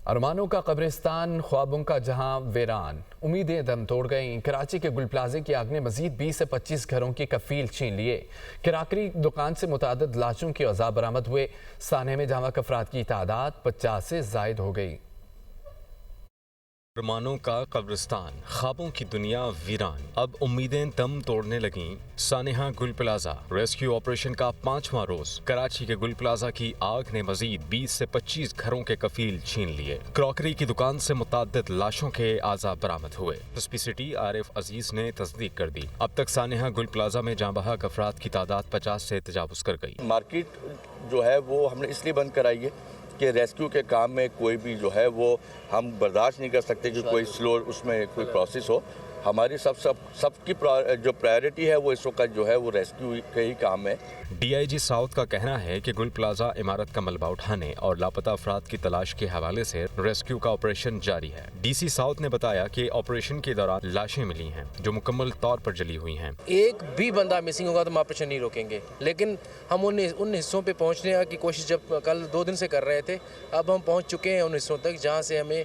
ارمانوں کا قبرستان، خوابوں کا جہاں ویران، امیدیں دم توڑ گئیں۔ کراچی کے گل پلازے کی آگ نے مزید 20 سے 25 گھروں کی کفیل چھین لیے۔ کراکری دکان سے متعدد لاشوں کے اعضاء برآمد ہوئے۔ سانحے میں جاں بحق افراد کی تعداد 50 سے زائد ہو گئی۔ ارمانوں کا قبرستان، خوابوں کی دنیا ویران، اب امیدیں دم توڑنے لگیں۔ سانحہ گل پلازہ ریسکیو آپریشن کا 5واں روز۔ کراچی کے گل پلازہ کی آگ نے مزید 20 سے 25 گھروں کے کفیل چھین لیے۔ کراکری کی دکان سے متعدد لاشوں کے اعضاء برآمد ہوئے۔ ایس پی سٹی عارف عزیز نے تصدیق کر دی۔ اب تک سانحہ گل پلازہ میں جاں بحق افراد کی تعداد 50 سے تجاوز کر گئی۔ مارکیٹ جو ہے وہ ہم نے اس لیے بند کرائی ہے کہ ریسکیو کے کام میں کوئی بھی جو ہے وہ ہم برداشت نہیں کر سکتے کہ کوئی سلو اس میں کوئی پروسیس ہو۔ ہماری سب کی جو پرائیورٹی ہے وہ اس وقت جو ہے وہ ریسکیو کے ہی کام ہے۔ ڈی آئی جی ساؤتھ کا کہنا ہے کہ گل پلازہ عمارت کا ملبہ اٹھانے اور لاپتہ افراد کی تلاش کے حوالے سے ریسکیو کا آپریشن جاری ہے۔ ڈی سی ساؤتھ نے بتایا کہ آپریشن کے دوران لاشیں ملی ہیں جو مکمل طور پر جلی ہوئی ہیں۔ ایک بھی بندہ مسنگ ہوگا تو ہم آپریشن نہیں روکیں گے، لیکن ہم ان حصوں پہ پہنچنے کی کوشش جب کل 2 دن سے کر رہے تھے، اب ہم پہنچ چکے ہیں ان حصوں تک جہاں سے ہمیں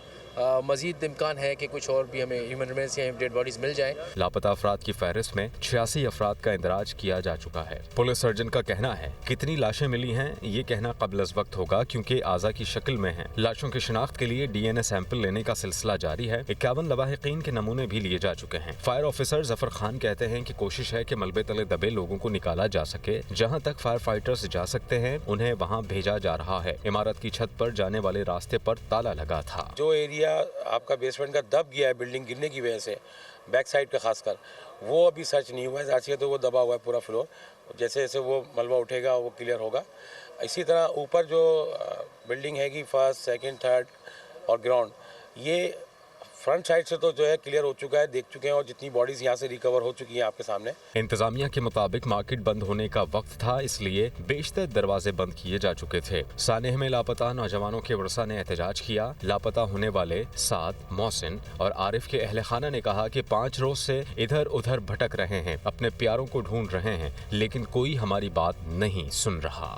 مزید امکان ہے کہ کچھ اور بھی ہمیں ہیومن ریمینس یا ڈیڈ باڈیز مل جائیں۔ لاپتہ افراد کی فہرست میں 86 افراد کا اندراج کیا جا چکا ہے۔ پولیس سرجن کا کہنا ہے کتنی لاشیں ملی ہیں یہ کہنا قبل از وقت ہوگا کیونکہ اعضاء کی شکل میں ہیں۔ لاشوں کی شناخت کے لیے ڈی این اے سیمپل لینے کا سلسلہ جاری ہے۔ 51 لواحقین کے نمونے بھی لیے جا چکے ہیں۔ فائر آفیسر ظفر خان کہتے ہیں کہ کوشش ہے کہ ملبے تلے دبے لوگوں کو نکالا جا سکے۔ جہاں تک فائر فائٹرز جا سکتے ہیں انہیں وہاں بھیجا جا رہا ہے۔ عمارت کی چھت پر جانے والے راستے پر تالا لگا تھا۔ جو ایریا آپ کا بیسمنٹ کا دب گیا ہے بلڈنگ گرنے کی وجہ سے، بیک سائڈ کا خاص کر، وہ ابھی سرچ نہیں ہوا ہے، ظاہر ہے تو وہ دبا ہوا ہے پورا فلور۔ جیسے جیسے وہ ملبہ اٹھے گا وہ کلیئر ہوگا۔ اسی طرح اوپر جو بلڈنگ ہے گی 1st 2nd 3rd اور گراؤنڈ، یہ فرنٹ سائڈ سے تو جو ہے کلیئر ہو چکا ہے، دیکھ چکے ہیں، اور جتنی باڈیز یہاں سے ریکور ہو چکی ہیں آپ کے سامنے۔ انتظامیہ کے مطابق مارکیٹ بند ہونے کا وقت تھا، اس لیے بیشتر دروازے بند کیے جا چکے تھے۔ سانحہ میں لاپتہ نوجوانوں کے ورثاء نے احتجاج کیا۔ لاپتہ ہونے والے سعد، محسن اور عارف کے اہل خانہ نے کہا کہ 5 روز سے ادھر ادھر بھٹک رہے ہیں، اپنے پیاروں کو ڈھونڈ رہے ہیں، لیکن کوئی ہماری بات نہیں سن رہا۔